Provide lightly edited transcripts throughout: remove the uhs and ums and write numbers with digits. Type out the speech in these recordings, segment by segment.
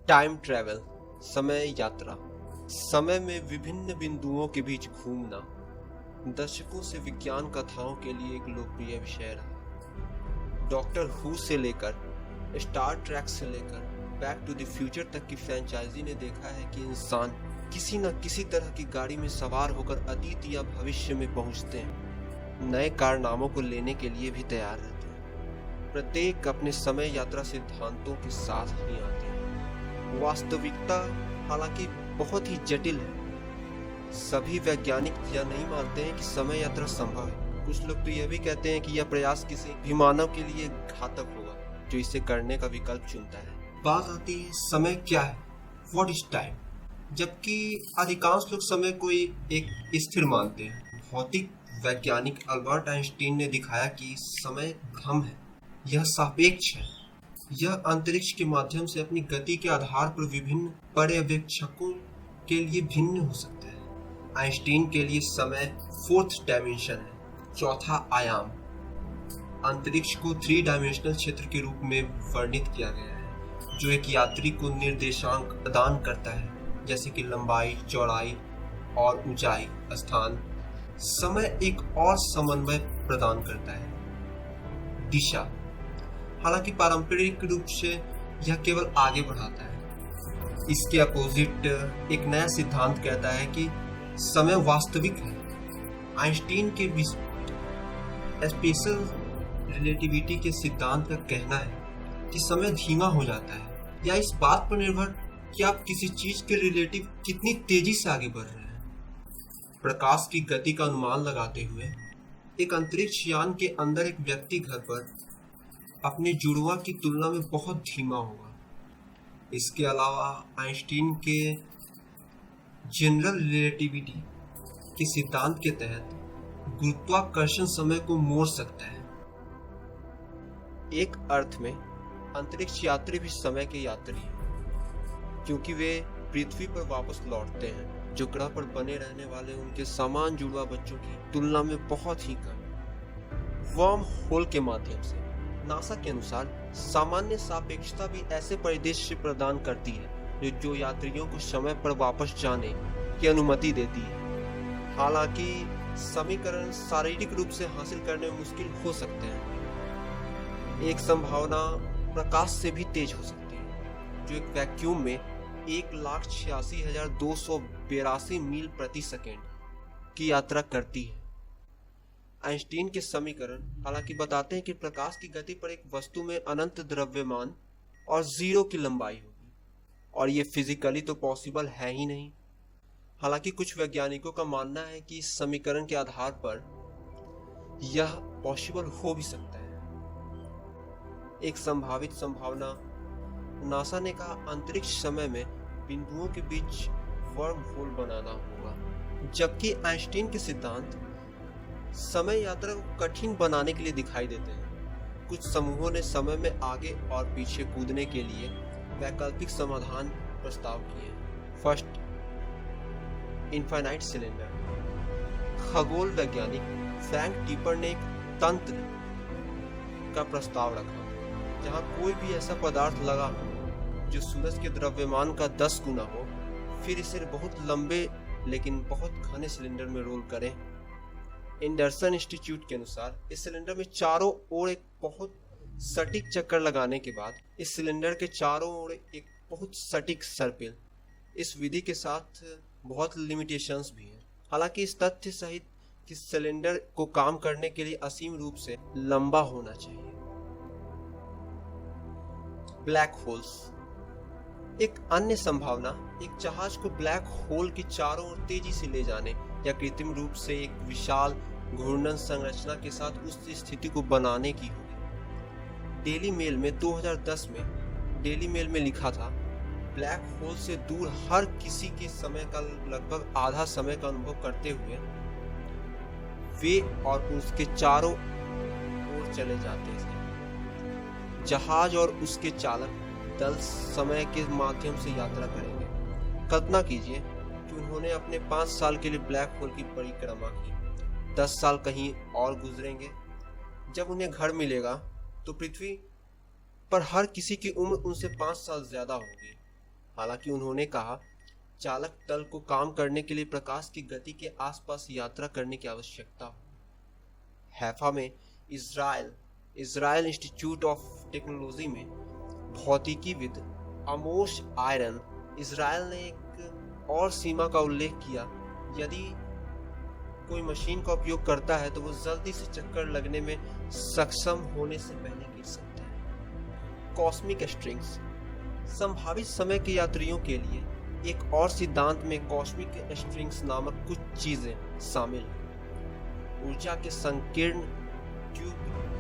Time travel, समय यात्रा, समय में विभिन्न बिंदुओं के बीच घूमना दशकों से विज्ञान कथाओं के लिए एक लोकप्रिय विषय रहा। डॉक्टर हू से लेकर स्टार ट्रैक से लेकर बैक टू द फ्यूचर तक की फ्रेंचाइजी ने देखा है कि इंसान किसी न किसी तरह की गाड़ी में सवार होकर अतीत या भविष्य में पहुंचते हैं, नए कारनामों को लेने के लिए भी तैयार रहते हैं। प्रत्येक अपने समय यात्रा सिद्धांतों के साथ ही आते हैं। वास्तविकता हालांकि बहुत ही जटिल है। सभी वैज्ञानिक यह नहीं मानते हैं कि समय यात्रा संभव है। कुछ लोग तो यह भी कहते हैं कि यह प्रयास किसी भी मानव के लिए घातक होगा जो इसे करने का विकल्प चुनता है। बात आती है समय क्या है, व्हाट इज टाइम। जबकि अधिकांश लोग समय को एक स्थिर मानते हैं, भौतिक वैज्ञानिक अल्बर्ट आइंस्टीन ने दिखाया कि समय भ्रम है, यह सापेक्ष है। यह अंतरिक्ष के माध्यम से अपनी गति के आधार पर विभिन्न पर्यवेक्षकों के लिए भिन्न हो सकता है। आइंस्टीन के लिए समय फोर्थ डायमेंशन है, चौथा आयाम। अंतरिक्ष को 3 डायमेंशनल क्षेत्र के रूप में वर्णित किया गया है, जो एक यात्री को निर्देशांक प्रदान करता है, जैसे कि लंबाई, चौड़ाई और ऊंचाई, स्थान। समय एक और समन्वय प्रदान करता है, दिशा। हालांकि पारंपरिक रूप से यह केवल आगे बढ़ाता है। इसके अपोजिट एक नया सिद्धांत कहता है कि समय वास्तविक है। आइंस्टीन के स्पेशल रिलेटिविटी के सिद्धांत का कहना है कि समय धीमा हो जाता है, या इस बात पर निर्भर कि आप किसी चीज के रिलेटिव कितनी तेजी से आगे बढ़ रहे हैं। प्रकाश की गति का अनुमान लगाते हुए एक अंतरिक्ष यान के अंदर एक व्यक्ति घर पर अपने जुड़वा की तुलना में बहुत धीमा होगा। इसके अलावा आइंस्टीन के जनरल रिलेटिविटी के सिद्धांत के तहत गुरुत्वाकर्षण समय को मोड़ सकता है। एक अर्थ में अंतरिक्ष यात्री भी समय के यात्री हैं, क्योंकि वे पृथ्वी पर वापस लौटते हैं, जो ग्रह पर बने रहने वाले उनके समान जुड़वा बच्चों की तुलना में बहुत ही कम। वर्म होल के माध्यम से नासा के अनुसार सामान्य सापेक्षता भी ऐसे परिदृश्य प्रदान करती है जो यात्रियों को समय पर वापस जाने की अनुमति देती है। हालांकि समीकरण शारीरिक रूप से हासिल करने में मुश्किल हो सकते हैं। एक संभावना प्रकाश से भी तेज हो सकती है, जो एक वैक्यूम में 1,86,282 मील प्रति सेकेंड की यात्रा करती है। आइंस्टीन के समीकरण हालांकि बताते हैं कि प्रकाश की गति पर एक वस्तु में अनंत द्रव्यमान और 0 की लंबाई होगी, और ये फिजिकली तो पॉसिबल है ही नहीं। हालांकि कुछ वैज्ञानिकों का मानना है कि इस समीकरण के आधार पर यह पॉसिबल हो भी सकता है। एक संभावित संभावना, नासा ने कहा, अंतरिक्ष समय में बिंदुओं के बीच वर्म होल बनाना होगा। जबकि आइंस्टीन के सिद्धांत समय यात्रा को कठिन बनाने के लिए दिखाई देते हैं। कुछ समूहों ने समय में आगे और पीछे कूदने के लिए वैकल्पिक समाधान प्रस्ताव किए। First, infinite cylinder. खगोल वैज्ञानिक फ्रैंक टीपर ने एक तंत्र का प्रस्ताव रखा, जहां कोई भी ऐसा पदार्थ लगा हो जो सूरज के द्रव्यमान का 10 गुना हो, फिर इसे बहुत लंबे लेकिन बहुत घने सिलेंडर में रोल करें। एंडरसन इंस्टीट्यूट के अनुसार इस सिलेंडर में चारों ओर एक बहुत सटीक चक्कर लगाने के बाद इस सिलेंडर के चारों ओर एक बहुत सटीक सर्पिल। इस विधि के साथ बहुत लिमिटेशंस भी हैं। हालांकि इस तथ्य सहित कि सिलेंडर को काम करने के लिए असीम रूप से लंबा होना चाहिए। Black holes. एक अन्य संभावना, एक जहाज को ब्लैक होल के चारों ओर तेजी से ले जाने या कृत्रिम रूप से एक विशाल घूर्णन संरचना के साथ उस स्थिति को बनाने की होगी। डेली मेल में 2010 में डेली मेल में लिखा था, ब्लैक होल से दूर हर किसी के समय का लगभग आधा समय का अनुभव करते हुए वे और उसके चारों ओर चले जाते थे। जहाज और उसके चालक दल समय के माध्यम से यात्रा करेंगे। कल्पना कीजिए कि उन्होंने अपने 5 साल के लिए ब्लैक होल की परिक्रमा की। 10 साल कहीं और गुजरेंगे। जब उन्हें घर मिलेगा तो पृथ्वी पर हर किसी की उम्र उनसे 5 साल ज्यादा होगी। हालांकि उन्होंने कहा, चालक दल को काम करने के लिए प्रकाश की गति के आसपास यात्रा करने की आवश्यकता हो। हैफा में इज़राइल इंस्टीट्यूट ऑफ टेक्नोलॉजी में भौतिकीविद आमोस आयरन इज़राइल ने एक और सीमा का उल्लेख किया, यदि कोई मशीन का उपयोग करता है तो वो जल्दी से चक्कर लगने में सक्षम होने से पहले गिर सकता है। कॉस्मिक स्ट्रिंग्स, संभावित समय के यात्रियों के लिए एक और सिद्धांत में कॉस्मिक स्ट्रिंग्स नामक कुछ चीजें शामिल हैं। ऊर्जा के संकीर्ण ट्यूब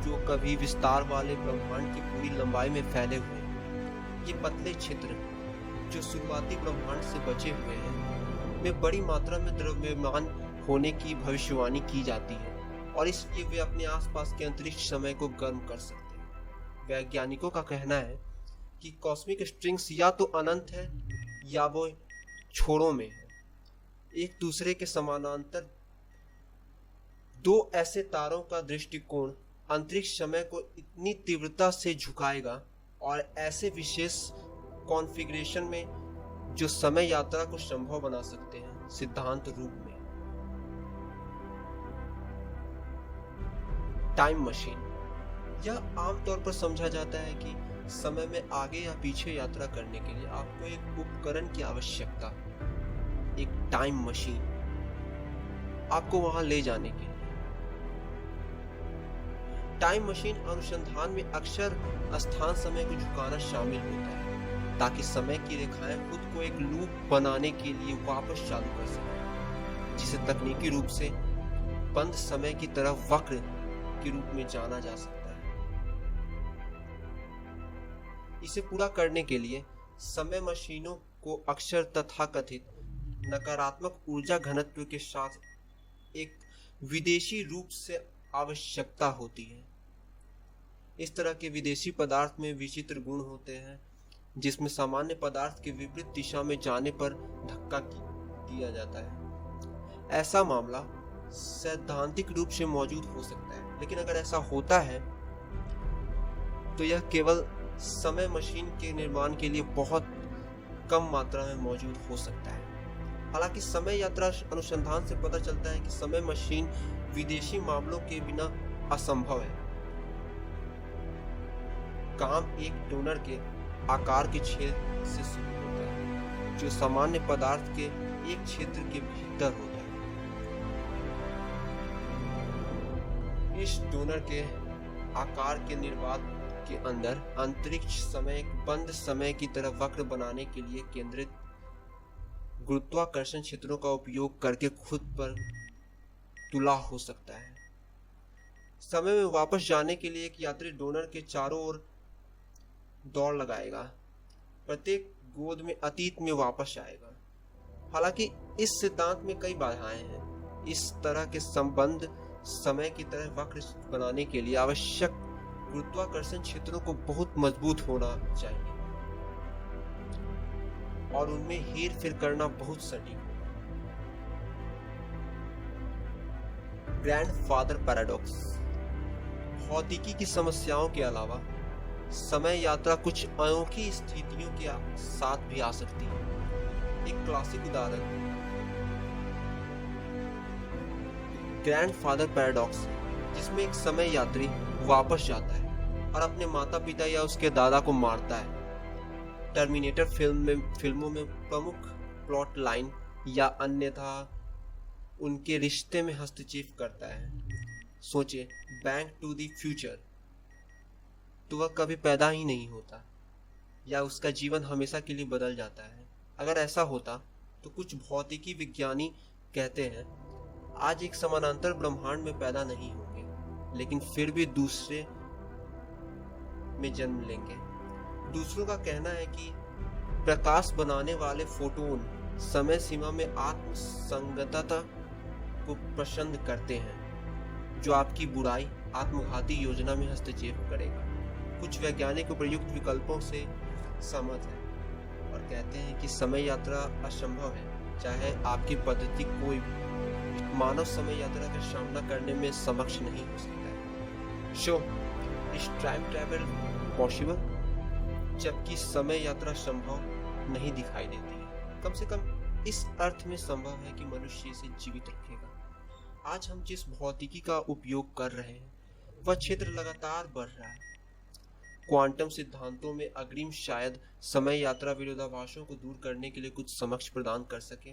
जो कभी विस्तार वाले ब्रह्मांड की पूरी लंबाई में फैले हुए हैं। ये पतले क्षेत्र जो शुरुआती ब्रह्मांड से बचे हुए हैं में बड़ी मात्रा में द्रव्यमान होने की भविष्यवाणी की जाती है और इसलिए वे अपने आसपास के अंतरिक्ष समय को गर्म कर सकते हैं। वैज्ञानिकों का कहना है कि कॉस्मिक स्ट्रिंग्स या तो अनंत है या वो छोरों में है, एक दूसरे के समानांतर। दो ऐसे तारों का दृष्टिकोण अंतरिक्ष समय को इतनी तीव्रता से झुकाएगा और ऐसे विशेष कॉन्फ़िगरेशन में जो समय यात्रा को संभव बना सकते हैं, सिद्धांत रूप में। टाइम मशीन, यह आमतौर पर समझा जाता है कि समय में आगे या पीछे यात्रा करने के लिए आपको एक उपकरण की आवश्यकता, एक टाइम मशीन आपको वहां ले जाने के लिए। टाइम मशीन अनुसंधान में अक्सर स्थान समय को झुकाना शामिल होता है ताकि समय की रेखाएं खुद को एक लूप बनाने के लिए वापस चालू कर सकें, जिसे तकनीकी रूप से बंद समय की तरफ वक्र के रूप में जाना जा सकता है। इसे पूरा करने के लिए समय मशीनों को अक्सर तथाकथित नकारात्मक ऊर्जा घनत्व के साथ एक विदेशी रूप से आवश्यकता होती है। इस तरह के विदेशी पदार्थ में विचित्र गुण होते हैं जिसमें सामान्य पदार्थ के विपरीत दिशा में जाने पर धक्का दिया जाता है। ऐसा मामला सैद्धांतिक रूप से मौजूद हो सकता है, लेकिन अगर ऐसा होता है तो यह केवल समय मशीन के निर्माण के लिए बहुत कम मात्रा में मौजूद हो सकता है। हालांकि समय यात्रा अनुसंधान से पता चलता है कि समय मशीन विदेशी मामलों के बिना असंभव है। काम एक डोनर के आकार के छेद से शुरू होता है जो सामान्य पदार्थ के एक क्षेत्र के भीतर होता है। इस डोनर के आकार के निर्वात के अंदर अंतरिक्ष समय एक बंद समय की तरह वक्र बनाने के लिए केंद्रित गुरुत्वाकर्षण क्षेत्रों का उपयोग करके खुद पर तुला हो सकता है। समय में वापस जाने के लिए एक यात्री डोनर के चारों ओर दौड़ लगाएगा, प्रत्येक गोद में अतीत में वापस आएगा। हालांकि इस सिद्धांत में कई बाधाएं हैं। इस तरह के संबंध समय की तरह वक्र बनाने के लिए आवश्यक गुरुत्वाकर्षण क्षेत्रों को बहुत मजबूत होना चाहिए और उनमें हेर फेर करना बहुत सटीक होगा। ग्रैंडफादर पैराडॉक्स, भौतिकी की समस्याओं के अलावा समय यात्रा कुछ अनोखी स्थितियों के साथ भी आ सकती है। एक क्लासिक उदाहरण ग्रैंडफादर पैराडॉक्स, जिसमें एक समय यात्री वापस जाता है और अपने माता पिता या उसके दादा को मारता है। टर्मिनेटर फिल्मों में प्रमुख प्लॉट लाइन या अन्यथा उनके रिश्ते में हस्तक्षेप करता है। सोचिए, बैक टू द फ्यूचर, तो वह कभी पैदा ही नहीं होता या उसका जीवन हमेशा के लिए बदल जाता है। अगर ऐसा होता तो कुछ भौतिकी विज्ञानी कहते हैं आज एक समानांतर ब्रह्मांड में पैदा नहीं होंगे, लेकिन फिर भी दूसरे में जन्म लेंगे। दूसरों का कहना है कि प्रकाश बनाने वाले फोटोन समय सीमा में आत्म संगतता को पसंद करते हैं, जो आपकी बुराई आत्मघाती योजना में हस्तक्षेप करेगा। कुछ वैज्ञानिक उपयुक्त विकल्पों से सहमत हैं और कहते हैं कि समय यात्रा असंभव है, चाहे आपकी पद्धति कोई भी। मानव समय यात्रा का सामना करने में सक्षम नहीं हो सकता है। So is time travel possible? जबकि समय यात्रा संभव नहीं दिखाई देती है। कम से कम इस अर्थ में संभव है कि मनुष्य इसे जीवित रखेगा। आज हम जिस भौतिकी का उपयोग कर रहे हैं वह क्षेत्र लगातार बढ़ रहा है। क्वांटम सिद्धांतों में अग्रिम शायद समय यात्रा विरोधाभासों को दूर करने के लिए कुछ समक्ष प्रदान कर सके।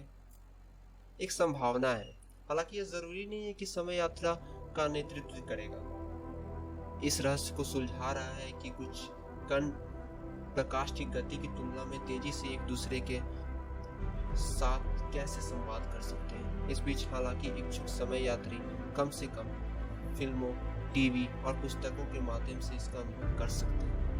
एक संभावना है, हालांकि यह जरूरी नहीं है कि समय यात्रा का नेतृत्व करेगा। इस रहस्य को सुलझा रहा है कि कुछ कण प्रकाश की गति की तुलना में तेजी से एक दूसरे के साथ कैसे संवाद कर सकते हैं। इस बीच हालांकि इच्छुक समय यात्री कम से कम फिल्मों, टीवी और पुस्तकों के माध्यम से इसका अनुभव कर सकते हैं।